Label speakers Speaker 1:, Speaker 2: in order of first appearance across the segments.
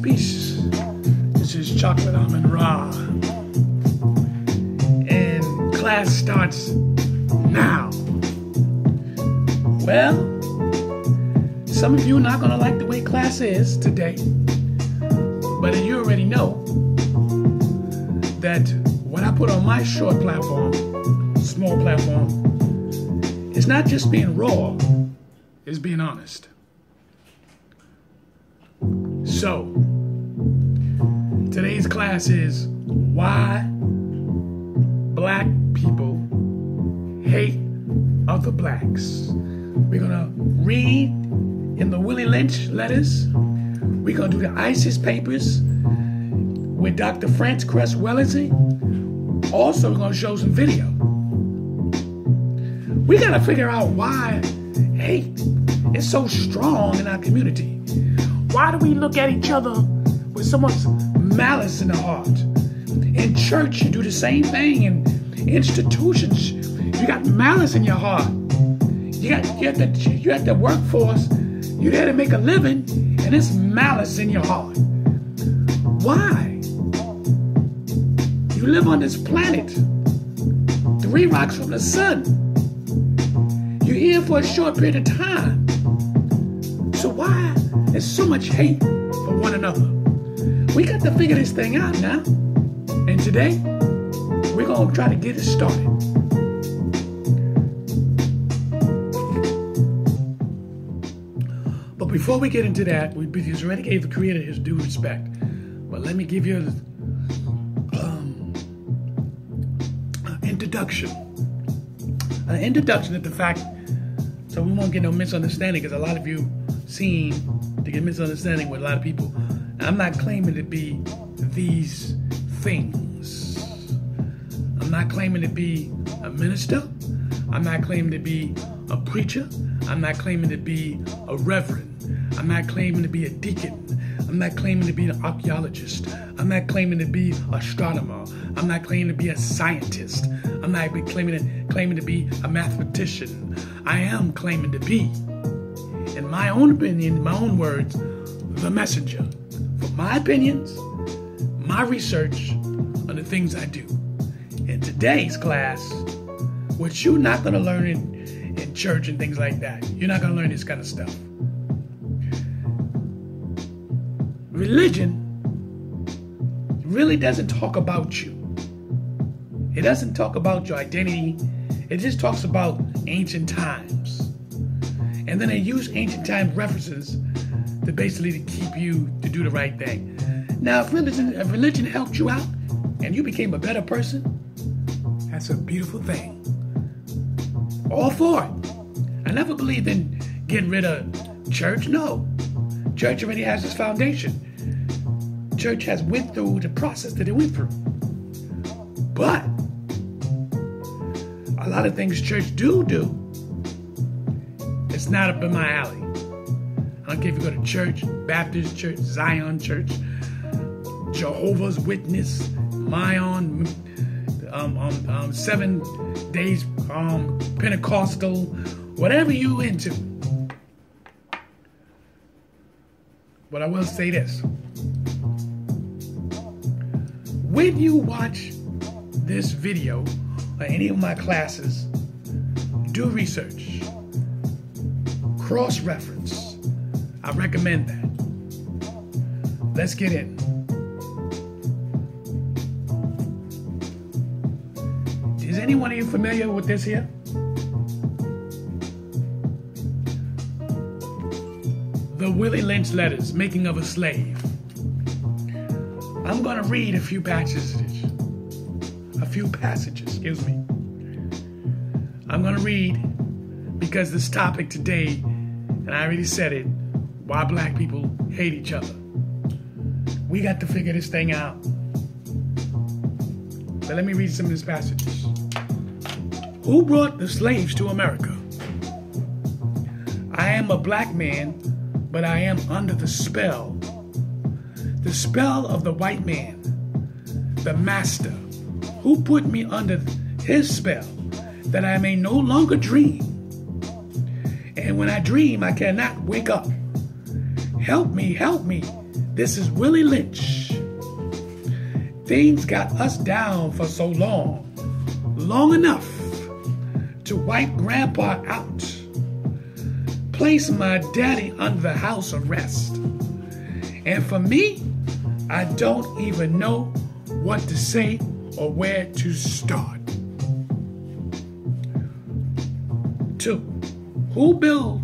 Speaker 1: Peace. This is Chocolate Amun Ra. And class starts now. Well, some of you are not going to like the way class is today. But you already know that what I put on my short platform, small platform, it's not just being raw, it's being honest. So, today's class is why black people hate other blacks. We're gonna read in the Willie Lynch letters. We're gonna do the ISIS papers with Dr. France Cress Wellesley. Also, we're gonna show some video. We gotta figure out why hate is so strong in our community. Why do we look at each other with so much malice in the heart? In church, you do the same thing. In institutions, you got malice in your heart. You're at the workforce. You're there to make a living, and it's malice in your heart. Why? You live on this planet, 3 rocks from the sun. You're here for a short period of time. So why there's so much hate for one another? We got to figure this thing out now. And today, we're going to try to get it started. But before we get into that, we already gave the Creator his due respect. But let me give you an introduction. An introduction of the fact, so we won't get no misunderstanding, because a lot of you seem to get misunderstanding with a lot of people. I'm not claiming to be these things. I'm not claiming to be a minister. I'm not claiming to be a preacher. I'm not claiming to be a reverend. I'm not claiming to be a deacon. I'm not claiming to be an archaeologist. I'm not claiming to be an astronomer. I'm not claiming to be a scientist. I'm not claiming to be a mathematician. I am claiming to be, in my own opinion, in my own words, the messenger for my opinions, my research on the things I do. In today's class, which you're not going to learn in church and things like that. You're not going to learn this kind of stuff. Religion really doesn't talk about you. It doesn't talk about your identity. It just talks about ancient times. And then they use ancient time references to basically to keep you to do the right thing. Now, if religion helped you out and you became a better person, that's a beautiful thing. All for it. I never believed in getting rid of church. No. Church already has its foundation. Church has went through the process that it went through. But a lot of things church do, it's not up in my alley. I don't care if you go to church, Baptist church, Zion church, Jehovah's Witness, Mayon, 7 days Pentecostal, whatever you into. But I will say this. When you watch this video or any of my classes, do research, cross-reference. I recommend that. Let's get in. Is anyone of you familiar with this here? The Willie Lynch letters, making of a slave. I'm going to read a few passages, excuse me. I'm going to read because this topic today, and I already said it, why black people hate each other. We got to figure this thing out. But let me read some of these passages. Who brought the slaves to America? I am a black man, but I am under the spell of the white man, the master, who put me under his spell, that I may no longer dream. And when I dream, I cannot wake up. Help me, help me. This is Willie Lynch. Things got us down for so long, long enough to wipe Grandpa out, place my daddy under the house arrest. And for me, I don't even know what to say or where to start. 2. Who built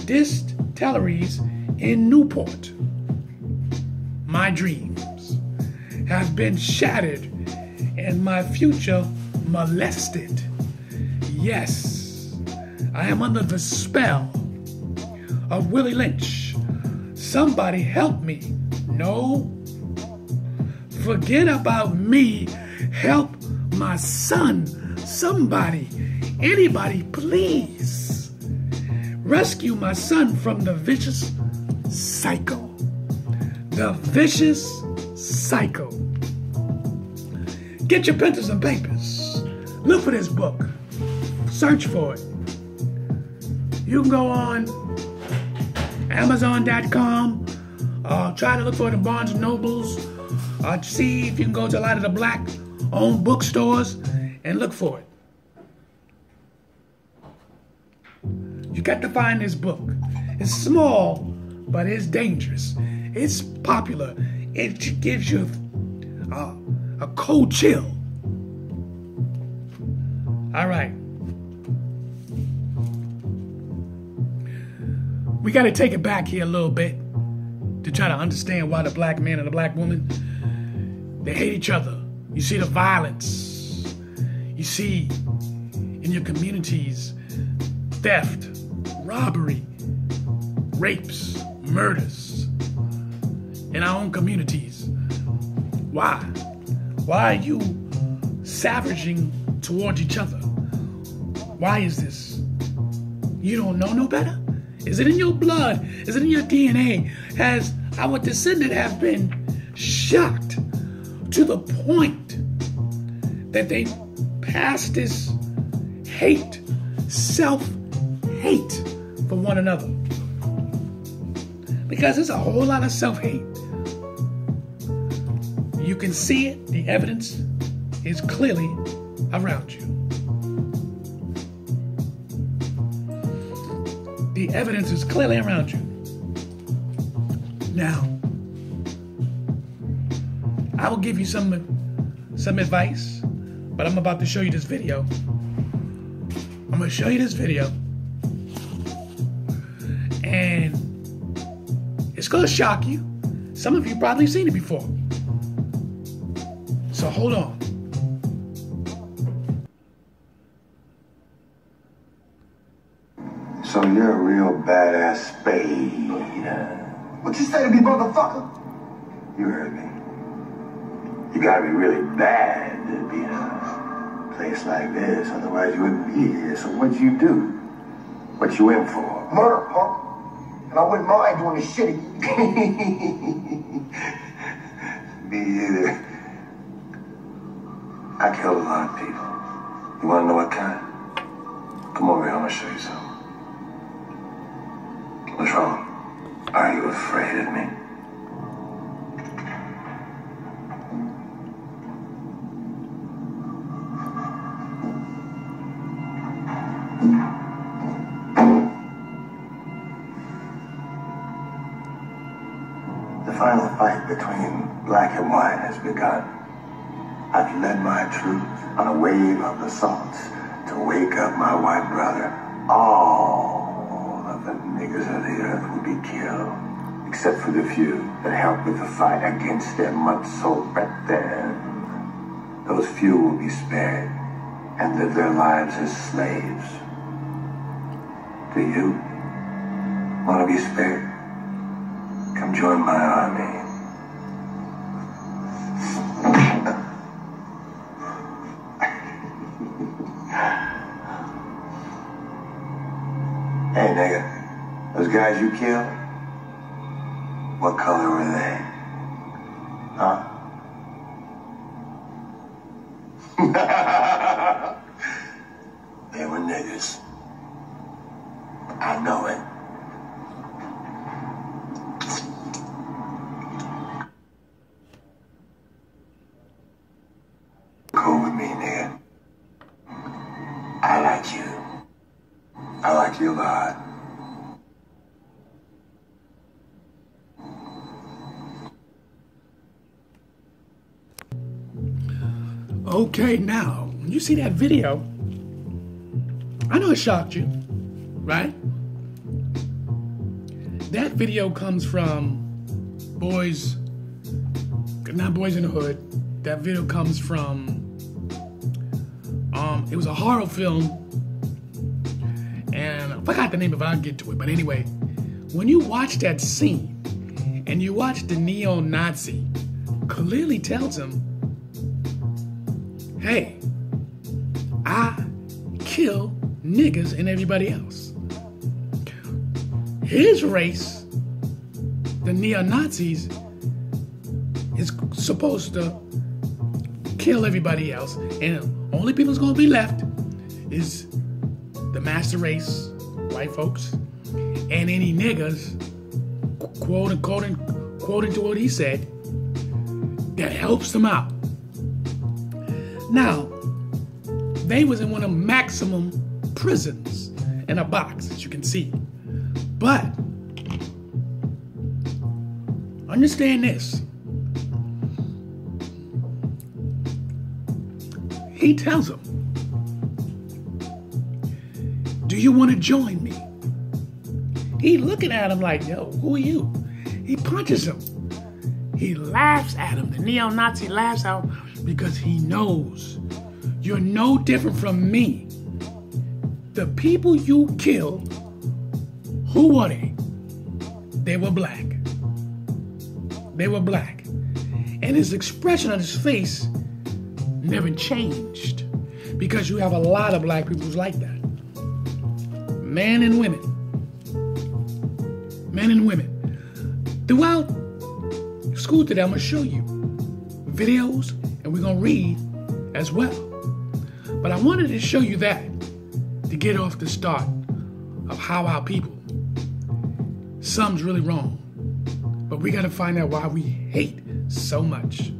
Speaker 1: distilleries in Newport? My dreams have been shattered and my future molested. Yes, I am under the spell of Willie Lynch. Somebody help me. No, forget about me. Help my son. Somebody, anybody, please. Rescue my son from the vicious cycle. The vicious cycle. Get your pencils and papers. Look for this book. Search for it. You can go on Amazon.com. Try to look for the Barnes & Nobles. See if you can go to a lot of the black-owned bookstores and look for it. You got to find this book. It's small, but it's dangerous. It's popular. It gives you a cold chill. All right. We got to take it back here a little bit to try to understand why the black man and the black woman, they hate each other. You see the violence. You see in your communities theft, robbery, rapes, murders in our own communities. Why? Why are you savaging towards each other? Why is this? You don't know no better? Is it in your blood? Is it in your DNA? Has our descendant have been shocked to the point that they pass this hate, self-hate for one another? Because there's a whole lot of self-hate. You can see it. The evidence is clearly around you. The evidence is clearly around you. Now, I will give you some advice, but I'm about to show you this video. I'm going to show you this video, and it's going to shock you. Some of you probably seen it before. So hold on.
Speaker 2: So you're a real badass spade.
Speaker 3: What you say to me, motherfucker?
Speaker 2: You heard me. You gotta be really bad to be in a place like this. Otherwise, you wouldn't be here. So what'd you do? What you in for?
Speaker 3: Murder, punk. And I wouldn't mind doing this shit.
Speaker 2: Me either. I killed a lot of people. You wanna know what kind? Come over here, I'm gonna show you something. What's wrong? Are you afraid of me? The final fight between black and white has begun. I've led my troops on a wave of assaults to wake up my white brother. All of the niggas of the earth will be killed, except for the few that help with the fight against their mud-soaked brethren. Those few will be spared and live their lives as slaves. Do you want to be spared? Come join my army. Hey, nigga, those guys you killed, what color were they? Huh? They were niggas. I know it. Cool with me, nigga. I like you. I like you a lot.
Speaker 1: Okay, now, when you see that video, I know it shocked you, right? That video comes from Boys, not Boys in the Hood. That video comes from, it was a horror film, and I forgot the name of it, I'll get to it. But anyway, when you watch that scene, and you watch the neo-Nazi clearly tells him, hey, I kill niggas and everybody else. His race, the neo-Nazis, is supposed to kill everybody else, and the only people that's gonna be left is the master race, white folks, and any niggas, quoting to what he said, that helps them out. Now, they was in one of maximum prisons in a box, as you can see. But understand this. He tells him, do you want to join me? He looking at him like, yo, who are you? He punches him. He laughs at him. The neo-Nazi laughs out because he knows you're no different from me. The people you killed, who were they? They were black. They were black. And his expression on his face never changed, because you have a lot of black people who's like that. Men and women. Men and women. Throughout school today, I'm going to show you videos, and we're going to read as well. But I wanted to show you that to get off the start of how our people, something's really wrong. But we got to find out why we hate so much.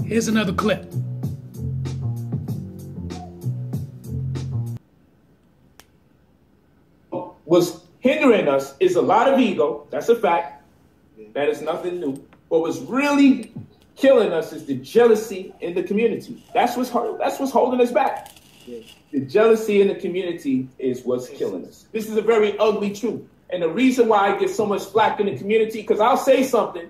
Speaker 1: Here's another clip.
Speaker 4: What's hindering us is a lot of ego. That's a fact. That is nothing new. What was really killing us is the jealousy in the community. That's what's holding us back. The jealousy in the community is what's killing us. This is a very ugly truth. And the reason why I get so much flack in the community, because I'll say something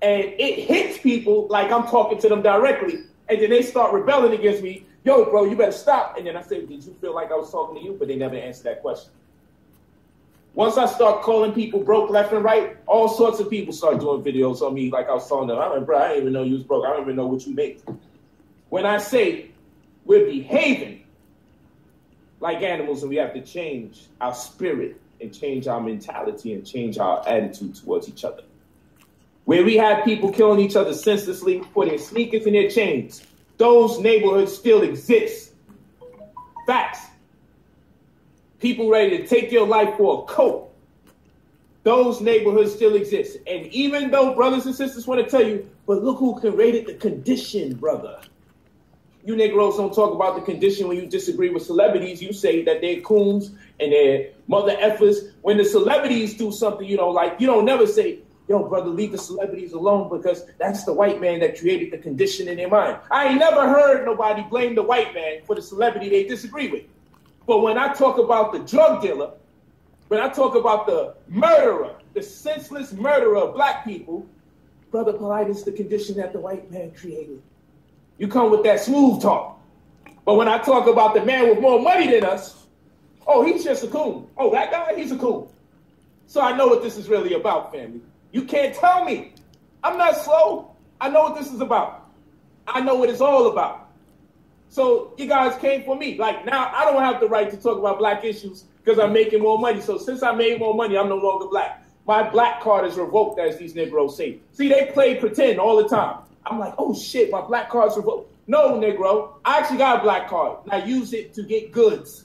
Speaker 4: and it hits people like I'm talking to them directly. And then they start rebelling against me. Yo, bro, you better stop. And then I say, did you feel like I was talking to you? But they never answer that question. Once I start calling people broke left and right, all sorts of people start doing videos on me like I was telling them. I'm like, bro, I didn't even know you was broke. I don't even know what you make. When I say we're behaving like animals and we have to change our spirit and change our mentality and change our attitude towards each other. Where we have people killing each other senselessly for their sneakers and their chains, those neighborhoods still exist. Facts. People ready to take your life for a coat. Those neighborhoods still exist. And even though brothers and sisters want to tell you, but look who created the condition, brother. You Negroes don't talk about the condition when you disagree with celebrities. You say that they're coons and they're mother effers. When the celebrities do something you don't like, you don't never say, yo, brother, leave the celebrities alone because that's the white man that created the condition in their mind. I ain't never heard nobody blame the white man for the celebrity they disagree with. But when I talk about the drug dealer, when I talk about the murderer, the senseless murderer of black people, Brother Polite is the condition that the white man created. You come with that smooth talk. But when I talk about the man with more money than us, oh, he's just a coon. Oh, that guy, he's a coon. So I know what this is really about, family. You can't tell me. I'm not slow. I know what this is about. I know what it's all about. So you guys came for me. Like now I don't have the right to talk about black issues because I'm making more money. So since I made more money, I'm no longer black. My black card is revoked, as these Negroes say. See, they play pretend all the time. I'm like, oh shit, my black card's revoked. No, Negro, I actually got a black card and I use it to get goods.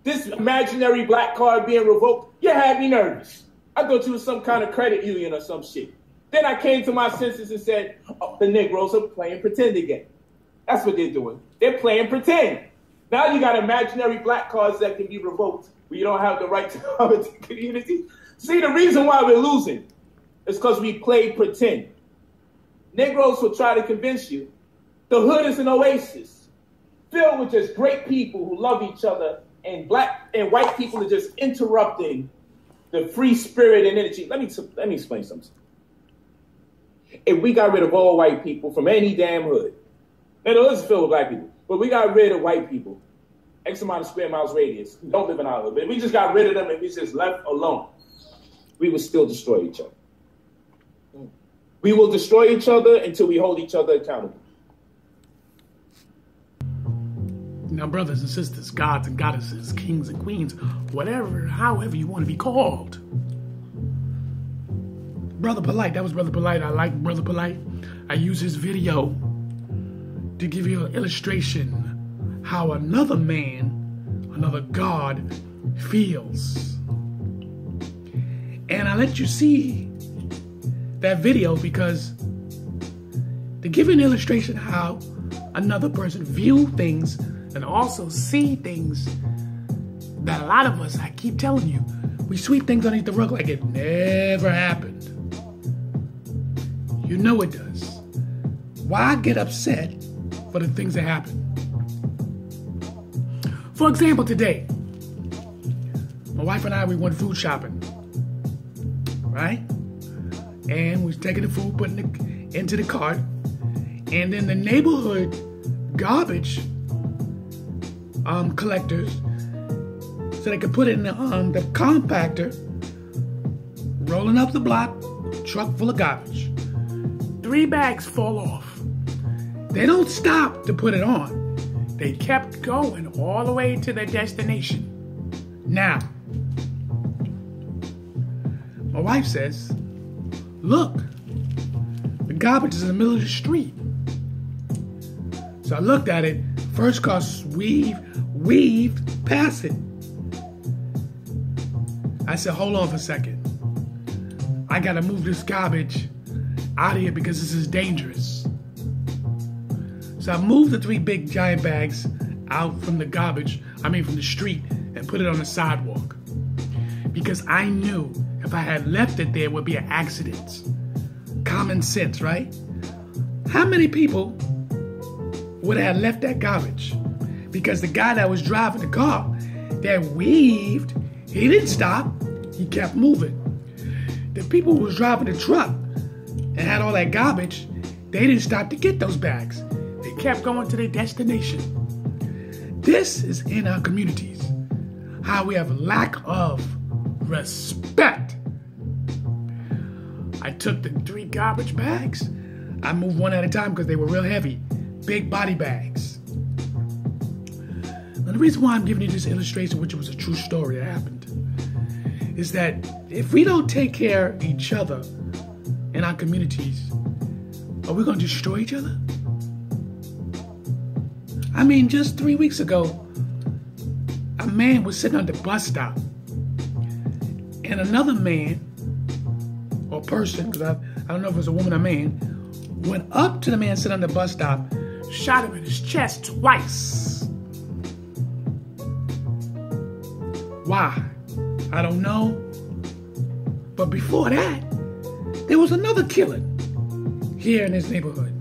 Speaker 4: This imaginary black card being revoked, you had me nervous. I thought you was some kind of credit union or some shit. Then I came to my senses and said, oh, the Negroes are playing pretend again. That's what they're doing. They're playing pretend. Now you got imaginary black cards that can be revoked where you don't have the right to come into the community. See, the reason why we're losing is because we play pretend. Negroes will try to convince you the hood is an oasis filled with just great people who love each other, and black and white people are just interrupting the free spirit and energy. Let me explain something. If we got rid of all white people from any damn hood, and the hood's filled with black people, but we got rid of white people, X amount of square miles radius, who don't live in our hood, but if we just got rid of them and we just left alone, we would still destroy each other. We will destroy each other until we hold each other accountable.
Speaker 1: Now, brothers and sisters, gods and goddesses, kings and queens, whatever, however you want to be called. Brother Polite, that was Brother Polite. I like Brother Polite. I use his video to give you an illustration how another man, another God feels. And I let you see that video because to give you an illustration how another person view things and also see things that a lot of us, I keep telling you, we sweep things underneath the rug like it never happened. You know it does. Why get upset for the things that happen? For example, today, my wife and I, we went food shopping, right? And we was taking the food, putting it into the cart, and then the neighborhood garbage collectors, so they could put it in the compactor, rolling up the block, truck full of garbage. 3 bags fall off. They don't stop to put it on. They kept going all the way to their destination. Now, my wife says, look, the garbage is in the middle of the street. So I looked at it. First car weaved past it. I said, hold on for a second. I gotta move this garbage out of here because this is dangerous. So I moved the 3 big giant bags out from the from the street and put it on the sidewalk. Because I knew if I had left it there, it would be an accident. Common sense, right? How many people would have left that garbage? Because the guy that was driving the car that weaved, he didn't stop, he kept moving. The people who was driving the truck and had all that garbage, they didn't stop to get those bags. They kept going to their destination. This is in our communities, how we have lack of Respect. I took the 3 garbage bags. I moved one at a time because they were real heavy. Big body bags. Now, the reason why I'm giving you this illustration, which was a true story that happened, is that if we don't take care of each other in our communities, are we going to destroy each other? I mean, just 3 weeks ago, a man was sitting on the bus stop, and another man, or person, because I don't know if it was a woman or man, went up to the man sitting on the bus stop, shot him in his chest twice. Why? I don't know. But before that, there was another killing here in this neighborhood.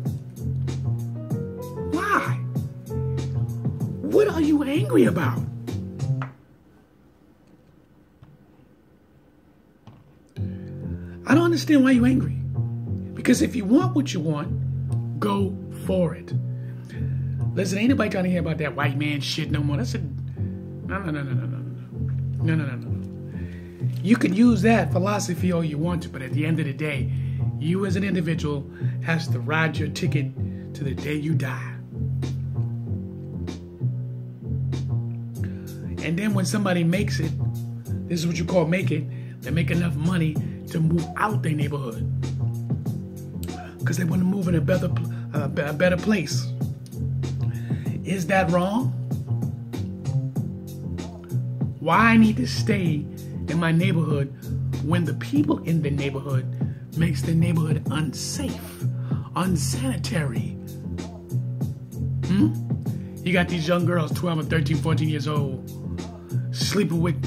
Speaker 1: Why? What are you angry about? I don't understand why you're angry. Because if you want what you want, go for it. Listen, ain't nobody trying to hear about that white man shit no more. That's a no. You can use that philosophy all you want to, but at the end of the day, you as an individual has to ride your ticket to the day you die. And then when somebody makes it, this is what you call make it, they make enough money to move out their neighborhood. Because they want to move in a better place. Is that wrong? Why I need to stay in my neighborhood when the people in the neighborhood makes the neighborhood unsafe, unsanitary? You got these young girls, 12 and 13, 14 years old, sleeping with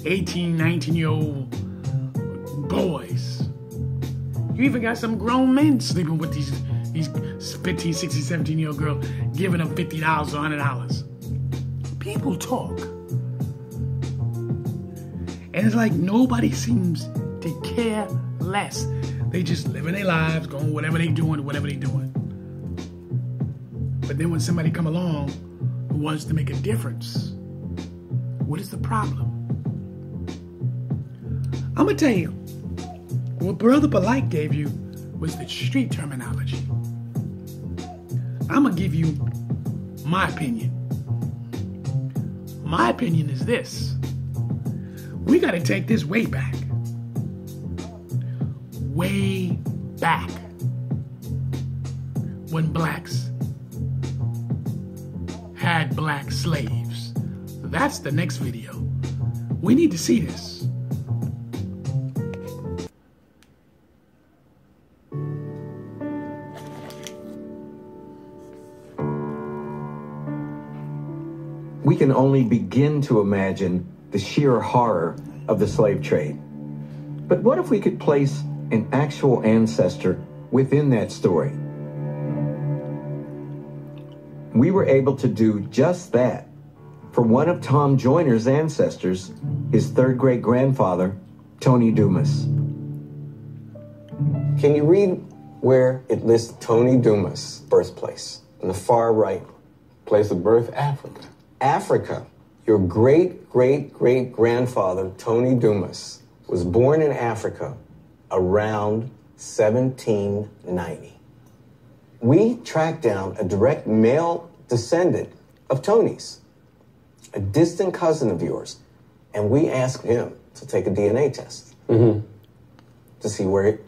Speaker 1: 18, 19-year-old boys. You even got some grown men sleeping with these 15, 16, 17-year-old girls, giving them $50 or $100. People talk. And it's like nobody seems to care less. They just living their lives, going whatever they doing. But then when somebody come along who wants to make a difference, what is the problem? I'm going to tell you, what Brother Polite gave you was the street terminology. I'm going to give you my opinion. My opinion is this. We got to take this way back. Way back. When blacks had black slaves. That's the next video. We need to see this.
Speaker 5: We can only begin to imagine the sheer horror of the slave trade. But what if we could place an actual ancestor within that story? We were able to do just that for one of Tom Joyner's ancestors, his third great-grandfather, Tony Dumas.
Speaker 6: Can you read where it lists Tony Dumas' birthplace? On the far right.
Speaker 7: Place of birth, Africa.
Speaker 6: Africa. Your great-great-great-grandfather, Tony Dumas, was born in Africa around 1790. We tracked down a direct male descendant of Tony's, a distant cousin of yours, and we asked him to take a DNA test to see where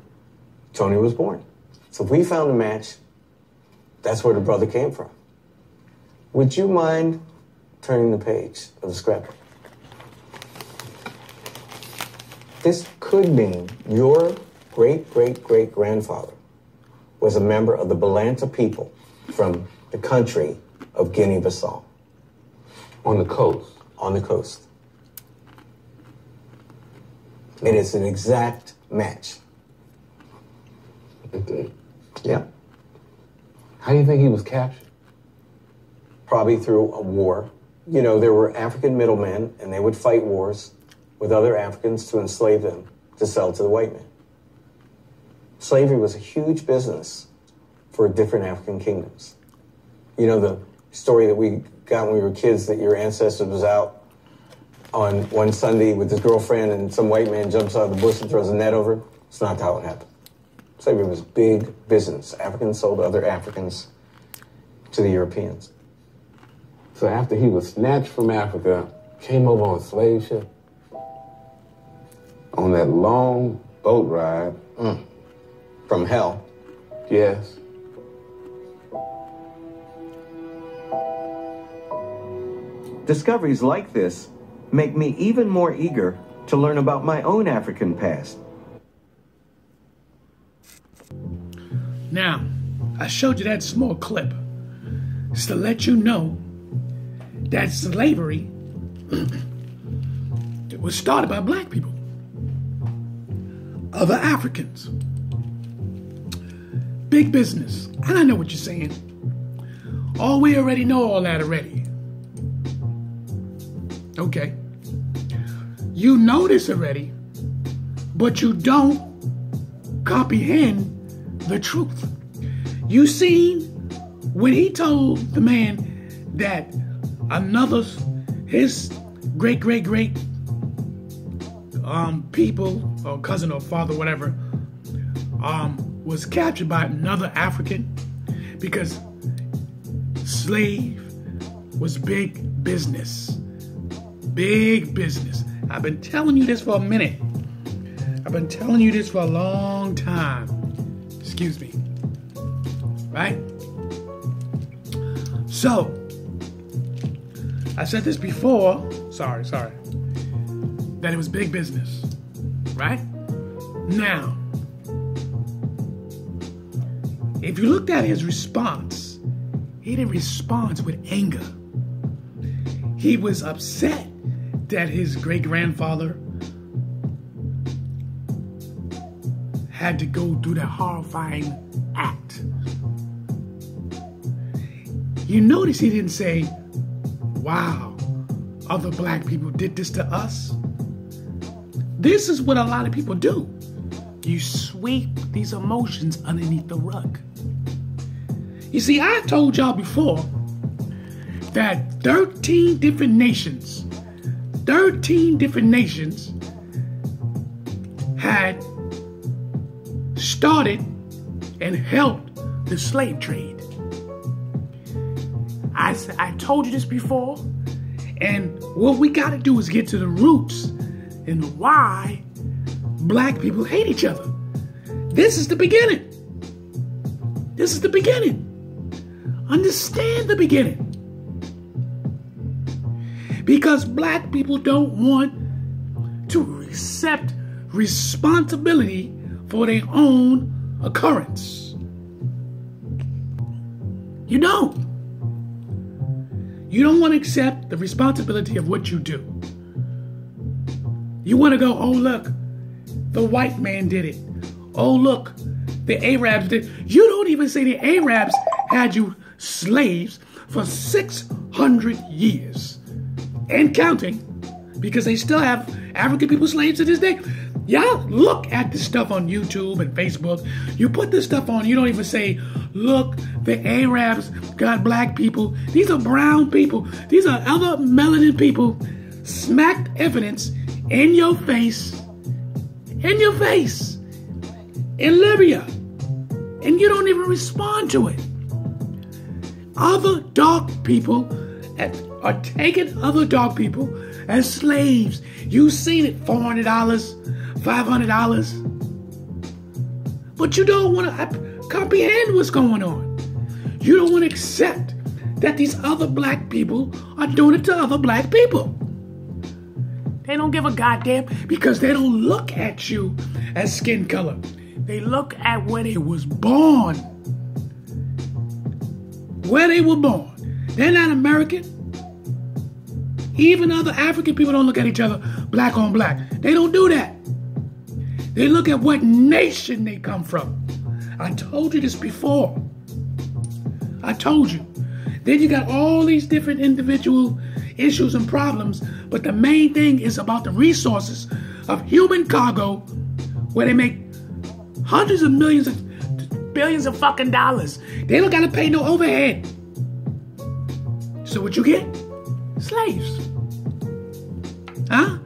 Speaker 6: Tony was born. So if we found a match, that's where the brother came from. Would you mind turning the page of the scrapbook? This could mean your great-great-great-grandfather was a member of the Balanta people from the country of Guinea-Bissau.
Speaker 7: On the coast?
Speaker 6: On the coast. It is an exact match. Yeah.
Speaker 7: How do you think he was captured?
Speaker 6: Probably through a war. You know, there were African middlemen, and they would fight wars with other Africans to enslave them to sell to the white man. Slavery was a huge business for different African kingdoms. You know, the story that we got when we were kids that your ancestor was out on one Sunday with his girlfriend and some white man jumps out of the bush and throws a net over. It's not how it happened. Slavery was big business. Africans sold other Africans to the Europeans.
Speaker 7: So after he was snatched from Africa, came over on a slave ship, on that long boat ride.
Speaker 6: From hell.
Speaker 7: Yes.
Speaker 5: Discoveries like this make me even more eager to learn about my own African past.
Speaker 1: Now, I showed you that small clip just to let you know that slavery was started by black people, other Africans. Big business. And I know what you're saying. Oh, we already know all that already. Okay. You know this already, but you don't comprehend the truth. You seen when he told the man that his great people or cousin or father, whatever, was captured by another African because slave was big business. Big business. I've been telling you this for a minute. I've been telling you this for a long time. Excuse me. Right? So, I said this before. Sorry. That it was big business. Right? Now, if you looked at his response, he didn't respond with anger. He was upset that his great-grandfather had to go through that horrifying act. You notice he didn't say, wow, other black people did this to us. This is what a lot of people do. You sweep these emotions underneath the rug. You see, I told y'all before that 13 different nations had started and helped the slave trade. I told you this before, and what we got to do is get to the roots and why black people hate each other. This is the beginning. This is the beginning. Understand the beginning. Because black people don't want to accept responsibility for their own occurrence. You don't. You don't want to accept the responsibility of what you do. You want to go, oh, look, the white man did it. Oh, look, the Arabs did. You don't even say the Arabs had you slaves for 600 years and counting, because they still have African people slaves to this day. Y'all look at this stuff on YouTube and Facebook. You put this stuff on, you don't even say, look, the Arabs got black people. These are brown people. These are other melanin people. Smacked evidence in your face, in Libya. And you don't even respond to it. Other dark people are taking other dark people as slaves. You've seen it, $400, $500. But you don't want to comprehend what's going on. You don't want to accept that these other black people are doing it to other black people. They don't give a goddamn because they don't look at you as skin color. They look at where they was born. Where they were born. They're not American. Even other African people don't look at each other black on black. They don't do that. They look at what nation they come from. I told you this before. I told you. Then you got all these different individual issues and problems, but the main thing is about the resources of human cargo, where they make hundreds of millions of billions of fucking dollars. They don't gotta pay no overhead. So what you get? Slaves. Huh?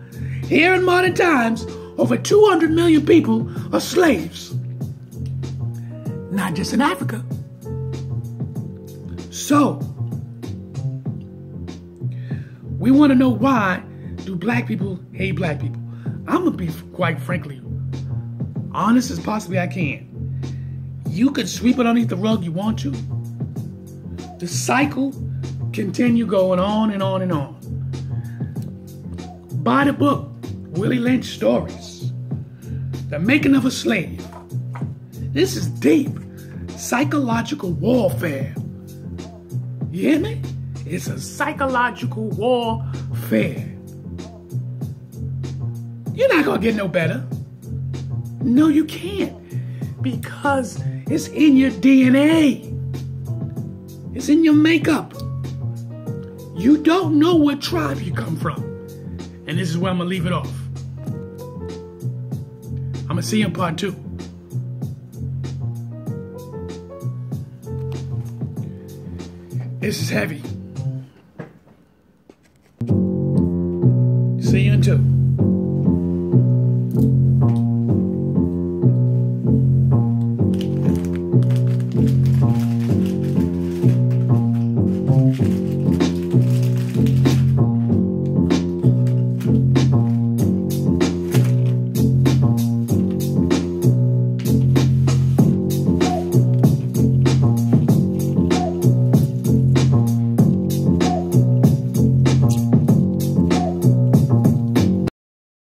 Speaker 1: Here in modern times, over 200 million people are slaves. Not just in Africa. So, we want to know, why do black people hate black people? I'm going to be, quite frankly, honest as possibly I can. You could sweep it underneath the rug you want to. The cycle continue going on and on and on. Buy the book, Willie Lynch Stories, The Making of a Slave. This is deep psychological warfare. You hear me? It's a psychological warfare. You're not gonna get no better. No, you can't. Because it's in your DNA. It's in your makeup. You don't know what tribe you come from. And this is where I'm gonna leave it off. I'm gonna see you in part 2. This is heavy. See you in 2.